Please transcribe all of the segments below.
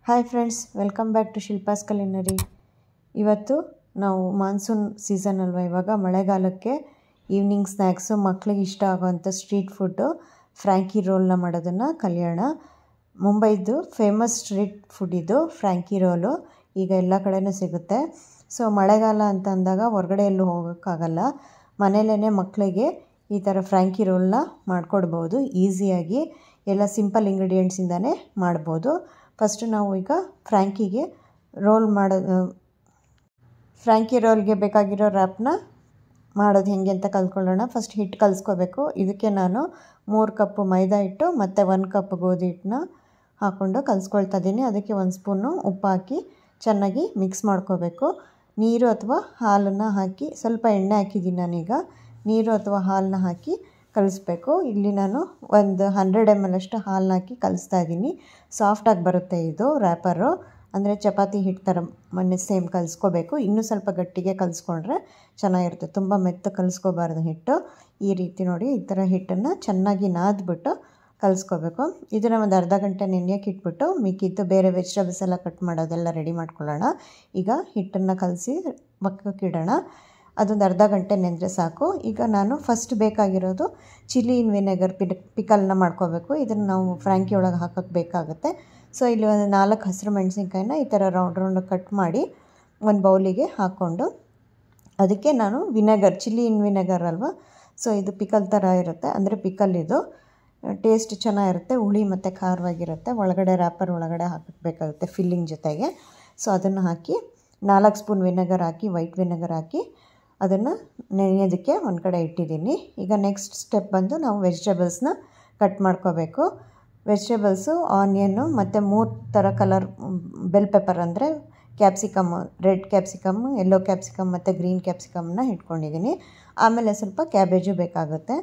Hi friends, welcome back to Shilpa's culinary. ಇವತ್ತು ನಾವು monsoon season ಅಲ್ವಾ, ಇವಾಗ ಮಳೆಗಾಲಕ್ಕೆ ಈವ್ನಿಂಗ್ ಸ್ನ್ಯಾಕ್ಸು ಮಕ್ಕಳಿಗೆ ಇಷ್ಟ ಆಗೋವಂಥ ಸ್ಟ್ರೀಟ್ ಫುಡ್ಡು ಫ್ರ್ಯಾಂಕಿ ರೋಲ್ನ ಮಾಡೋದನ್ನು ಕಲಿಯೋಣ. ಮುಂಬೈದು ಫೇಮಸ್ ಸ್ಟ್ರೀಟ್ ಫುಡ್ ಇದು ಫ್ರ್ಯಾಂಕಿ ರೋಲು. ಈಗ ಎಲ್ಲ ಕಡೆಯೂ ಸಿಗುತ್ತೆ. ಸೊ ಮಳೆಗಾಲ ಅಂತ ಅಂದಾಗ ಹೊರಗಡೆ ಎಲ್ಲೂ ಹೋಗೋಕ್ಕಾಗಲ್ಲ. ಮನೇಲೇ ಮಕ್ಕಳಿಗೆ ಈ ಥರ ಫ್ರ್ಯಾಂಕಿ ರೋಲ್ನ ಮಾಡಿಕೊಡ್ಬೋದು ಈಸಿಯಾಗಿ. ಎಲ್ಲ ಸಿಂಪಲ್ ಇಂಗ್ರೀಡಿಯೆಂಟ್ಸಿಂದನೇ ಮಾಡ್ಬೋದು. ಫಸ್ಟು ನಾವು ಈಗ ಫ್ರ್ಯಾಂಕಿ ರೋಲ್ಗೆ ಬೇಕಾಗಿರೋ ರ್ಯಾಪ್ನ ಮಾಡೋದು ಹೇಗೆ ಅಂತ ಕಲ್ತ್ಕೊಳ್ಳೋಣ. ಫಸ್ಟ್ ಹಿಟ್ಟು ಕಲಿಸ್ಕೋಬೇಕು. ಇದಕ್ಕೆ ನಾನು 3 ಕಪ್ ಮೈದಾ ಹಿಟ್ಟು ಮತ್ತು 1 ಕಪ್ ಗೋಧಿ ಹಿಟ್ಟನ್ನ ಹಾಕ್ಕೊಂಡು ಕಲಿಸ್ಕೊಳ್ತಾ ಇದ್ದೀನಿ. ಅದಕ್ಕೆ 1 ಸ್ಪೂನು ಉಪ್ಪು ಹಾಕಿ ಚೆನ್ನಾಗಿ ಮಿಕ್ಸ್ ಮಾಡ್ಕೋಬೇಕು. ನೀರು ಅಥವಾ ಹಾಲನ್ನು ಹಾಕಿ, ಸ್ವಲ್ಪ ಎಣ್ಣೆ ಹಾಕಿದ್ದೀನಿ ನಾನೀಗ. ನೀರು ಅಥವಾ ಹಾಲನ್ನ ಹಾಕಿ ಕಲಿಸ್ಬೇಕು. ಇಲ್ಲಿ ನಾನು ಒಂದು 100 ml ಅಷ್ಟು ಹಾಲನ್ನ ಹಾಕಿ ಕಲಿಸ್ತಾ ಇದ್ದೀನಿ. ಸಾಫ್ಟಾಗಿ ಬರುತ್ತೆ ಇದು ರ್ಯಾಪರು, ಅಂದರೆ ಚಪಾತಿ ಹಿಟ್ಟು ಥರ ಮೊನ್ನೆ ಸೇಮ್ ಕಲಿಸ್ಕೋಬೇಕು. ಇನ್ನೂ ಸ್ವಲ್ಪ ಗಟ್ಟಿಗೆ ಕಲಿಸ್ಕೊಂಡ್ರೆ ಚೆನ್ನಾಗಿರುತ್ತೆ. ತುಂಬ ಮೆತ್ತ ಕಲಿಸ್ಕೋಬಾರ್ದು ಹಿಟ್ಟು. ಈ ರೀತಿ ನೋಡಿ, ಈ ಥರ ಹಿಟ್ಟನ್ನು ಚೆನ್ನಾಗಿ ನಾದ್ಬಿಟ್ಟು ಕಲಿಸ್ಕೋಬೇಕು. ಇದನ್ನು ಒಂದು ಅರ್ಧ ಗಂಟೆ ನೆನೆಯೋಕೆ ಇಟ್ಬಿಟ್ಟು ಮಿಕ್ಕಿದ್ದು ಬೇರೆ ವೆಜಿಟೇಬಲ್ಸ್ ಎಲ್ಲ ಕಟ್ ಮಾಡೋದೆಲ್ಲ ರೆಡಿ ಮಾಡ್ಕೊಳ್ಳೋಣ. ಈಗ ಹಿಟ್ಟನ್ನು ಕಲಸಿ ಪಕ್ಕಕ್ಕೆ ಇಡೋಣ. ಅದೊಂದು ಅರ್ಧ ಗಂಟೆ ನೆಂದರೆ ಸಾಕು. ಈಗ ನಾನು ಫಸ್ಟ್ ಬೇಕಾಗಿರೋದು ಚಿಲ್ಲಿ ಇನ್ ವಿನೆಗರ್ ಪಿಕಲ್ನ ಮಾಡ್ಕೋಬೇಕು. ಇದನ್ನು ನಾವು ಫ್ರ್ಯಾಂಕಿ ಒಳಗೆ ಹಾಕೋಕ್ಕೆ ಬೇಕಾಗುತ್ತೆ. ಸೊ ಇಲ್ಲಿ ಒಂದು 4 ಹಸಿರು ಮೆಣಸಿನ್ಕಾಯಿನ ಈ ಥರ ರೌಂಡ್ ಕಟ್ ಮಾಡಿ ಒಂದು ಬೌಲಿಗೆ ಹಾಕ್ಕೊಂಡು, ಅದಕ್ಕೆ ನಾನು ಚಿಲ್ಲಿ ಇನ್ ವಿನೆಗರ್ ಅಲ್ವಾ, ಸೊ ಇದು ಪಿಕಲ್ ಥರ ಇರುತ್ತೆ. ಅಂದರೆ ಪಿಕಲ್ ಇದು ಟೇಸ್ಟ್ ಚೆನ್ನಾಗಿರುತ್ತೆ, ಹುಳಿ ಮತ್ತು ಖಾರವಾಗಿರುತ್ತೆ. ಒಳಗಡೆ ರ್ಯಾಪರ್ ಒಳಗಡೆ ಹಾಕಬೇಕಾಗುತ್ತೆ ಫಿಲ್ಲಿಂಗ್ ಜೊತೆಗೆ. ಸೊ ಅದನ್ನು ಹಾಕಿ 4 ಸ್ಪೂನ್ ವಿನೆಗರ್ ಹಾಕಿ, ವೈಟ್ ವಿನೆಗರ್ ಹಾಕಿ ಅದನ್ನು ನೆನೆಯೋದಕ್ಕೆ ಒಂದು ಕಡೆ ಇಟ್ಟಿದ್ದೀನಿ. ಈಗ ನೆಕ್ಸ್ಟ್ ಸ್ಟೆಪ್ ಬಂದು ನಾವು ವೆಜಿಟೇಬಲ್ಸ್ನ ಕಟ್ ಮಾಡ್ಕೋಬೇಕು. ವೆಜಿಟೇಬಲ್ಸು ಆನಿಯನ್ನು ಮತ್ತು 3 ಥರ ಕಲರ್ ಬೆಲ್ ಪೆಪ್ಪರ್, ಅಂದರೆ capsicum, red capsicum, yellow capsicum ಮತ್ತು ಗ್ರೀನ್ ಕ್ಯಾಪ್ಸಿಕಮ್ನ ಇಟ್ಕೊಂಡಿದ್ದೀನಿ. ಆಮೇಲೆ ಸ್ವಲ್ಪ ಕ್ಯಾಬೇಜು ಬೇಕಾಗುತ್ತೆ.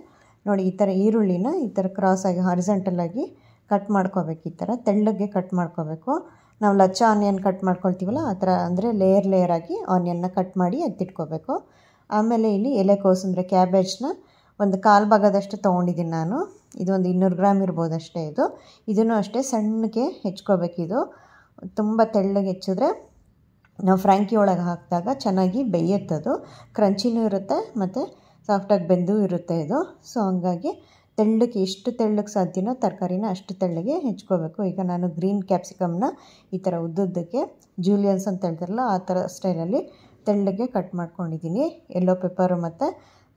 ನೋಡಿ, ಈ ಥರ ಈರುಳ್ಳಿನ ಈ ಥರ ಕ್ರಾಸಾಗಿ ಹಾರಿಜಾಂಟಲಾಗಿ ಕಟ್ ಮಾಡ್ಕೋಬೇಕು. ಈ ಥರ ತೆಳ್ಳಗೆ ಕಟ್ ಮಾಡ್ಕೋಬೇಕು. ನಾವು ಲಚ್ಚ ಆನಿಯನ್ ಕಟ್ ಮಾಡ್ಕೊಳ್ತೀವಲ್ಲ ಆ ಥರ, ಅಂದರೆ ಲೇಯರ್ ಆಗಿ ಆನಿಯನ್ನ ಕಟ್ ಮಾಡಿ ಎತ್ತಿಟ್ಕೋಬೇಕು. ಆಮೇಲೆ ಇಲ್ಲಿ ಎಲೆಕೋಸು, ಅಂದರೆ ಕ್ಯಾಬೇಜ್ನ ಒಂದು 1/4 ಭಾಗದಷ್ಟು ತೊಗೊಂಡಿದ್ದೀನಿ ನಾನು. ಇದು ಒಂದು 200 ಗ್ರಾಮ್ ಇರ್ಬೋದು ಅಷ್ಟೇ. ಇದನ್ನು ಅಷ್ಟೇ ಸಣ್ಣಗೆ ಹೆಚ್ಕೋಬೇಕಿದು. ತುಂಬ ತೆಳ್ಳಗೆ ಹೆಚ್ಚಿದ್ರೆ ನಾವು ಫ್ರ್ಯಾಂಕಿ ಒಳಗೆ ಹಾಕಿದಾಗ ಚೆನ್ನಾಗಿ ಬೇಯುತ್ತದು. ಕ್ರಂಚಿನೂ ಇರುತ್ತೆ ಮತ್ತು ಸಾಫ್ಟಾಗಿ ಬೆಂದೂ ಇರುತ್ತೆ ಇದು. ಸೊ ಹಂಗಾಗಿ ತೆಳ್ಳಗೆ, ಎಷ್ಟು ತೆಳ್ಳಗೆ ಸಾಧ್ಯನೋ ತರಕಾರಿನ ಅಷ್ಟು ತೆಳ್ಳಗೆ ಹೆಚ್ಕೋಬೇಕು. ಈಗ ನಾನು ಗ್ರೀನ್ ಕ್ಯಾಪ್ಸಿಕಮ್ನ ಈ ಥರ ಉದ್ದುದ್ದಕ್ಕೆ ಜೂಲಿಯನ್ಸ್ ಅಂತ ಹೇಳ್ತಾರಲ್ಲ ಆ ಥರ ಸ್ಟೈಲಲ್ಲಿ ತೆಳ್ಳಗೆ ಕಟ್ ಮಾಡ್ಕೊಂಡಿದ್ದೀನಿ. ಯೆಲ್ಲೋ ಪೆಪ್ಪರು ಮತ್ತು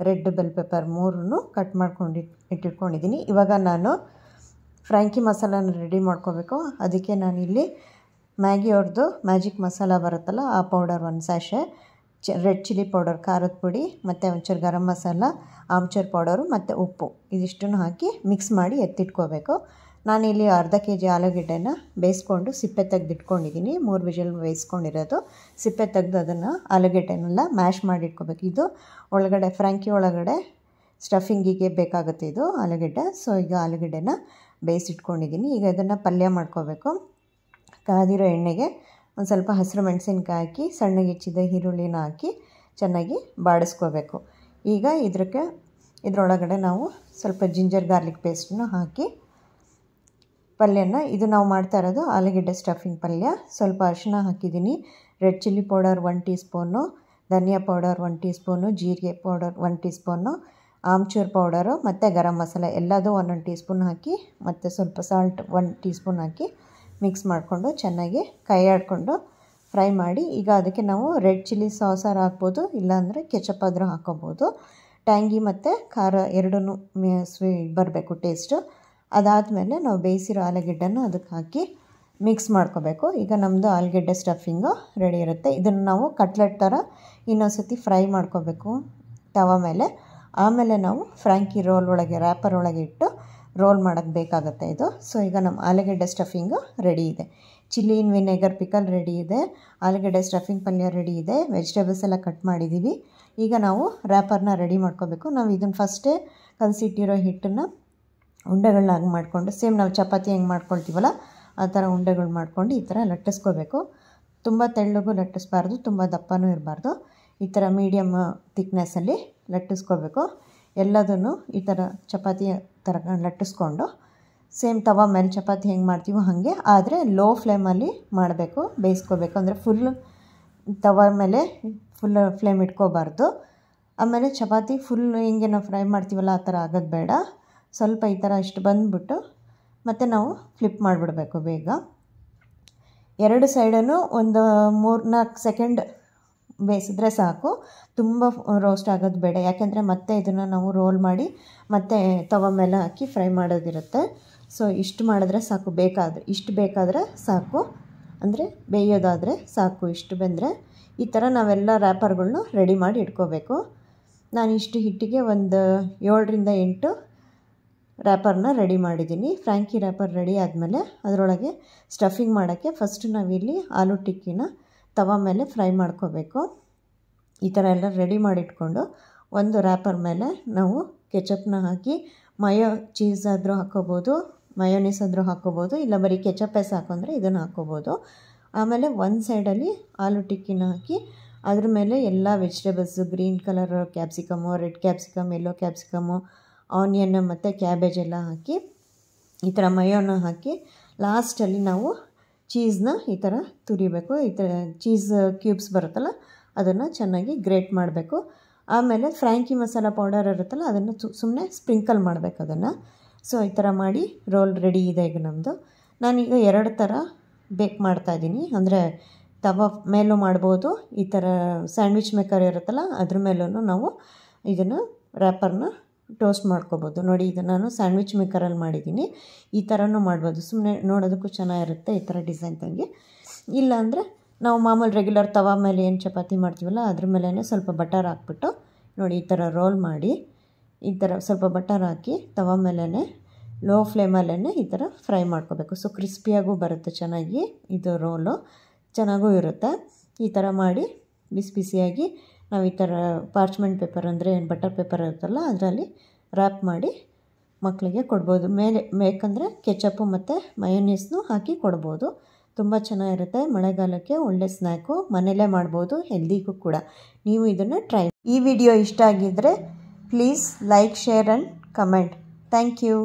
ರೆಡ್ ಬೆಲ್ ಪೆಪ್ಪರ್ 3 ಕಟ್ ಮಾಡ್ಕೊಂಡು ಇಟ್ಟಿಟ್ಕೊಂಡಿದ್ದೀನಿ. ಇವಾಗ ನಾನು ಫ್ರ್ಯಾಂಕಿ ಮಸಾಲಾನ ರೆಡಿ ಮಾಡ್ಕೋಬೇಕು. ಅದಕ್ಕೆ ನಾನಿಲ್ಲಿ ಮ್ಯಾಗಿ ಅವ್ರದ್ದು ಮ್ಯಾಜಿಕ್ ಮಸಾಲ ಬರುತ್ತಲ್ಲ ಆ powder 1 sachet, red chilli powder ಖಾರದ ಪುಡಿ, ಮತ್ತು ಒಂಚೂರು ಗರಂ ಮಸಾಲ, ಆಮ್ಚೂರ್ ಪೌಡರು ಮತ್ತು ಉಪ್ಪು, ಇದಿಷ್ಟನ್ನು ಹಾಕಿ ಮಿಕ್ಸ್ ಮಾಡಿ ಎತ್ತಿಟ್ಕೋಬೇಕು. ನಾನಿಲ್ಲಿ ಅರ್ಧ kg ಆಲೂಗೆಡ್ಡೆನ ಬೇಯಿಸ್ಕೊಂಡು ಸಿಪ್ಪೆ ತೆಗೆದಿಟ್ಕೊಂಡಿದ್ದೀನಿ. 3 ವಿಷಲ್ ಬೇಯಿಸ್ಕೊಂಡಿರೋದು. ಸಿಪ್ಪೆ ತೆಗೆದು ಅದನ್ನು ಆಲೂಗೆಡ್ಡೆನೆಲ್ಲ ಮ್ಯಾಶ್ ಮಾಡಿ ಇಟ್ಕೋಬೇಕು. ಇದು ಒಳಗಡೆ ಫ್ರ್ಯಾಂಕಿ ಒಳಗಡೆ ಸ್ಟಫಿಂಗಿಗೆ ಬೇಕಾಗುತ್ತೆ ಇದು ಆಲೂಗೆಡ್ಡೆ. ಸೊ ಈಗ ಆಲೂಗೆಡ್ಡೆನ ಬೇಯಿಸಿಟ್ಕೊಂಡಿದ್ದೀನಿ. ಈಗ ಇದನ್ನು ಪಲ್ಯ ಮಾಡ್ಕೋಬೇಕು. ಕಾದಿರೋ ಎಣ್ಣೆಗೆ ಒಂದು ಸ್ವಲ್ಪ ಹಸಿರು ಮೆಣಸಿನ್ಕಾಯಿ ಹಾಕಿ, ಸಣ್ಣಗೆ ಹೆಚ್ಚಿದ ಈರುಳ್ಳಿನ ಹಾಕಿ ಚೆನ್ನಾಗಿ ಬಾಡಿಸ್ಕೋಬೇಕು. ಈಗ ಇದರೊಳಗಡೆ ನಾವು ಸ್ವಲ್ಪ ಜಿಂಜರ್ ಗಾರ್ಲಿಕ್ ಪೇಸ್ಟನ್ನು ಹಾಕಿ ಪಲ್ಯನ, ಇದು ನಾವು ಮಾಡ್ತಾ ಇರೋದು ಆಲೂಗೆಡ್ಡೆ ಸ್ಟಫಿಂಗ್ ಪಲ್ಯ. ಸ್ವಲ್ಪ ಅರಿಶಿನ ಹಾಕಿದ್ದೀನಿ, red chilli powder 1 teaspoon, ಧನಿಯಾ ಪೌಡರ್ 1 ಟೀ ಸ್ಪೂನು, ಜೀರಿಗೆ powder 1 teaspoon, amchur powder ಮತ್ತು ಗರಂ ಮಸಾಲೆ ಎಲ್ಲದೂ 1 ಟೀ ಸ್ಪೂನ್ ಹಾಕಿ, ಮತ್ತು ಸ್ವಲ್ಪ ಸಾಲ್ಟ್ 1 ಟೀ ಸ್ಪೂನ್ ಹಾಕಿ ಮಿಕ್ಸ್ ಮಾಡಿಕೊಂಡು ಚೆನ್ನಾಗಿ ಕೈ ಆಡಿಕೊಂಡು ಫ್ರೈ ಮಾಡಿ. ಈಗ ಅದಕ್ಕೆ ನಾವು ರೆಡ್ ಚಿಲ್ಲಿ ಸಾಸಾರು ಹಾಕ್ಬೋದು, ಇಲ್ಲಾಂದರೆ ಕೆಚಪ್ ಆದರೂ ಹಾಕ್ಕೋಬೋದು. ಟ್ಯಾಂಗಿ ಮತ್ತು ಖಾರ ಎರಡೂ ಬರಬೇಕು ಟೇಸ್ಟು. ಅದಾದಮೇಲೆ ನಾವು ಬೇಯಿಸಿರೋ ಆಲೂಗೆಡ್ಡೆನ ಅದಕ್ಕೆ ಹಾಕಿ ಮಿಕ್ಸ್ ಮಾಡ್ಕೋಬೇಕು. ಈಗ ನಮ್ಮದು ಆಲೂಗೆಡ್ಡೆ ಸ್ಟಫಿಂಗು ರೆಡಿ ಇರುತ್ತೆ. ಇದನ್ನು ನಾವು ಕಟ್ಲೆಟ್ ಥರ ಇನ್ನೊಂದ್ಸತಿ ಫ್ರೈ ಮಾಡ್ಕೋಬೇಕು ತವ ಮೇಲೆ. ಆಮೇಲೆ ನಾವು ಫ್ರ್ಯಾಂಕಿ ರೋಲ್ ಒಳಗೆ, ರ್ಯಾಪರ್ ಒಳಗೆ ಇಟ್ಟು ರೋಲ್ ಮಾಡೋಕ್ಕೆ ಬೇಕಾಗುತ್ತೆ ಇದು. ಸೊ ಈಗ ನಮ್ಮ ಆಲೂಗೆಡ್ಡೆ ಸ್ಟಫಿಂಗು ರೆಡಿ ಇದೆ. ಚಿಲ್ಲಿ ಇನ್ ವಿನೆಗರ್ ಪಿಕಲ್ ರೆಡಿ ಇದೆ. ಆಲೂಗೆಡ್ಡೆ ಸ್ಟಫಿಂಗ್ ಪಲ್ಯ ರೆಡಿ ಇದೆ. ವೆಜಿಟೇಬಲ್ಸ್ ಎಲ್ಲ ಕಟ್ ಮಾಡಿದ್ದೀವಿ. ಈಗ ನಾವು ರ್ಯಾಪರ್ನ ರೆಡಿ ಮಾಡ್ಕೋಬೇಕು. ನಾವು ಇದನ್ನು ಫಸ್ಟೇ ಕಲಸಿಟ್ಟಿರೋ ಹಿಟ್ಟನ್ನು ಉಂಡೆಗಳನ್ನಾಗಿ ಮಾಡಿಕೊಂಡು, ಸೇಮ್ ನಾವು ಚಪಾತಿ ಹೆಂಗೆ ಮಾಡ್ಕೊಳ್ತೀವಲ್ಲ ಆ ಥರ ಉಂಡೆಗಳು ಮಾಡ್ಕೊಂಡು ಈ ಥರ ಲಟ್ಟಿಸ್ಕೋಬೇಕು. ತುಂಬ ತೆಳ್ಳಗೂ ಲಟ್ಟಿಸ್ಬಾರ್ದು, ತುಂಬ ದಪ್ಪನೂ ಇರಬಾರ್ದು. ಈ ಥರ ಮೀಡಿಯಮ್ ಥಿಕ್ನೆಸ್ಸಲ್ಲಿ ಲಟ್ಟಿಸ್ಕೋಬೇಕು. ಎಲ್ಲದನ್ನು ಈ ಥರ ಚಪಾತಿ ಥರ ಲಟ್ಟಿಸ್ಕೊಂಡು ಸೇಮ್ ತವಾ ಮೇಲೆ ಚಪಾತಿ ಹೆಂಗೆ ಮಾಡ್ತೀವೋ ಹಾಗೆ, ಆದರೆ ಲೋ ಫ್ಲೇಮಲ್ಲಿ ಮಾಡಬೇಕು, ಬೇಯಿಸ್ಕೋಬೇಕು. ಅಂದರೆ ಫುಲ್ ತವಾ ಮೇಲೆ ಫುಲ್ ಫ್ಲೇಮ್ ಇಟ್ಕೋಬಾರ್ದು. ಆಮೇಲೆ ಚಪಾತಿ ಫುಲ್ ಹಿಂಗೆ ನಾವು ಫ್ರೈ ಮಾಡ್ತೀವಲ್ಲ ಆ ಥರ ಆಗೋದು ಬೇಡ. ಸ್ವಲ್ಪ ಈ ಥರ ಇಷ್ಟು ಬಂದುಬಿಟ್ಟು ಮತ್ತು ನಾವು ಫ್ಲಿಪ್ ಮಾಡಿಬಿಡಬೇಕು ಬೇಗ. ಎರಡು ಸೈಡನ್ನು ಒಂದು 3-4 ಸೆಕೆಂಡ್ ಬೇಯಿಸಿದ್ರೆ ಸಾಕು, ತುಂಬ ರೋಸ್ಟ್ ಆಗೋದು ಬೇಡ. ಯಾಕೆಂದರೆ ಮತ್ತೆ ಇದನ್ನು ನಾವು ರೋಲ್ ಮಾಡಿ ಮತ್ತೆ ತವ ಮೇಲೆ ಹಾಕಿ ಫ್ರೈ ಮಾಡೋದಿರುತ್ತೆ. ಸೊ ಇಷ್ಟು ಮಾಡಿದ್ರೆ ಸಾಕು, ಇಷ್ಟು ಬೇಕಾದರೆ ಸಾಕು, ಅಂದರೆ ಬೇಯೋದಾದರೆ ಸಾಕು. ಇಷ್ಟು ಬೆಂದರೆ ಈ ಥರ ನಾವೆಲ್ಲ ರ್ಯಾಪರ್ಗಳ್ನ ರೆಡಿ ಮಾಡಿ ಇಟ್ಕೋಬೇಕು. ನಾನು ಇಷ್ಟು ಹಿಟ್ಟಿಗೆ ಒಂದು 7-8 ರ್ಯಾಪರ್ನ ರೆಡಿ ಮಾಡಿದ್ದೀನಿ. ಫ್ರ್ಯಾಂಕಿ ರ್ಯಾಪರ್ ರೆಡಿ ಆದಮೇಲೆ ಅದರೊಳಗೆ ಸ್ಟಫಿಂಗ್ ಮಾಡೋಕ್ಕೆ ಫಸ್ಟ್ ನಾವಿಲ್ಲಿ ಆಲೂ ಟಿಕ್ಕಿನ ತವ ಮೇಲೆ ಫ್ರೈ ಮಾಡ್ಕೋಬೇಕು. ಈ ಥರ ಎಲ್ಲ ರೆಡಿ ಮಾಡಿಟ್ಕೊಂಡು ಒಂದು ರ್ಯಾಪರ್ ಮೇಲೆ ನಾವು ಕೆಚಪ್ನ ಹಾಕಿ ಮಯೋ ಚೀಸ್ ಆದರೂ ಹಾಕ್ಕೋಬೋದು, ಮಯೋನೀಸ್ ಆದರೂ ಹಾಕ್ಕೋಬೋದು, ಇಲ್ಲ ಬರೀ ಕೆಚಪ್ಪೇ ಸಾಕು ಅಂದರೆ ಇದನ್ನು ಹಾಕ್ಕೋಬೋದು. ಆಮೇಲೆ ಒಂದು ಸೈಡಲ್ಲಿ ಆಲೂ ಟಿಕ್ಕಿನ ಹಾಕಿ ಅದ್ರ ಮೇಲೆ ಎಲ್ಲ vegetables, green colour capsicum, red capsicum, yellow capsicum, onion ಮತ್ತು ಕ್ಯಾಬೇಜ್ ಎಲ್ಲ ಹಾಕಿ ಈ ಥರ ಮಯೋನ ಹಾಕಿ ಲಾಸ್ಟಲ್ಲಿ ನಾವು ಚೀಸ್ನ ಈ ಥರ ತುರಿಬೇಕು. ಈ ಥರ ಚೀಸ್ ಕ್ಯೂಬ್ಸ್ ಬರುತ್ತಲ್ಲ ಅದನ್ನು ಚೆನ್ನಾಗಿ ಗ್ರೇಟ್ ಮಾಡಬೇಕು. ಆಮೇಲೆ ಫ್ರ್ಯಾಂಕಿ ಮಸಾಲ ಪೌಡರ್ ಇರುತ್ತಲ್ಲ ಅದನ್ನು ಸುಮ್ಮನೆ ಸ್ಪ್ರಿಂಕಲ್ ಮಾಡಬೇಕು ಅದನ್ನು. ಸೊ ಈ ಥರ ಮಾಡಿ ರೋಲ್ ರೆಡಿ ಇದೆ ಈಗ ನಮ್ಮದು. ನಾನೀಗ 2 ಥರ ಬೇಕ್ ಮಾಡ್ತಾಯಿದ್ದೀನಿ. ಅಂದರೆ ತವ ಮೇಲೂ ಮಾಡ್ಬೋದು, ಈ ಥರ ಸ್ಯಾಂಡ್ವಿಚ್ ಮೇಕರ್ ಇರುತ್ತಲ್ಲ ಅದ್ರ ಮೇಲೂ ನಾವು ಇದನ್ನು ರ್ಯಾಪರ್ನ ಟೋಸ್ಟ್ ಮಾಡ್ಕೋಬೋದು. ನೋಡಿ ಇದು ನಾನು ಸ್ಯಾಂಡ್ವಿಚ್ ಮೇಕರಲ್ಲಿ ಮಾಡಿದ್ದೀನಿ. ಈ ಥರನೂ ಮಾಡ್ಬೋದು, ಸುಮ್ಮನೆ ನೋಡೋದಕ್ಕೂ ಚೆನ್ನಾಗಿರುತ್ತೆ ಈ ಥರ ಡಿಸೈನ್ ತಂಗಿ. ಇಲ್ಲಾಂದರೆ ನಾವು ಮಾಮೂಲು ರೆಗ್ಯುಲರ್ ತವಾ ಮೇಲೆ ಏನು ಚಪಾತಿ ಮಾಡ್ತೀವಲ್ಲ ಅದ್ರ ಮೇಲೇ ಸ್ವಲ್ಪ ಬಟರ್ ಹಾಕ್ಬಿಟ್ಟು ನೋಡಿ ಈ ಥರ ರೋಲ್ ಮಾಡಿ, ಈ ಥರ ಸ್ವಲ್ಪ ಬಟರ್ ಹಾಕಿ ತವಾ ಮೇಲೇ ಲೋ ಫ್ಲೇಮಲ್ಲೇ ಈ ಥರ ಫ್ರೈ ಮಾಡ್ಕೋಬೇಕು. ಸೊ ಕ್ರಿಸ್ಪಿಯಾಗೂ ಬರುತ್ತೆ ಚೆನ್ನಾಗಿ, ಇದು ರೋಲು ಚೆನ್ನಾಗೂ ಇರುತ್ತೆ. ಈ ಥರ ಮಾಡಿ ಬಿಸಿ ಬಿಸಿಯಾಗಿ ನಾವು ಈ ಥರ ಪಾರ್ಚ್ಮೆಂಟ್ ಪೇಪರ್ ಅಂದರೆ ಬಟರ್ ಪೇಪರ್ ಇರುತ್ತಲ್ಲ ಅದರಲ್ಲಿ ರ್ಯಾಪ್ ಮಾಡಿ ಮಕ್ಕಳಿಗೆ ಕೊಡ್ಬೋದು. ಮೇಲೆ ಬೇಕಂದರೆ ಕೆಚಪ್ಪು ಮತ್ತು ಮಯೋನೀಸ್ನು ಹಾಕಿ ಕೊಡ್ಬೋದು. ತುಂಬ ಚೆನ್ನಾಗಿರುತ್ತೆ, ಮಳೆಗಾಲಕ್ಕೆ ಒಳ್ಳೆ ಸ್ನ್ಯಾಕು, ಮನೆಯಲ್ಲೇ ಮಾಡ್ಬೋದು, ಹೆಲ್ದಿಗೂ ಕೂಡ. ನೀವು ಇದನ್ನು ಟ್ರೈ. ಈ ವಿಡಿಯೋ ಇಷ್ಟ ಆಗಿದ್ದರೆ please like, share and comment. Thank you.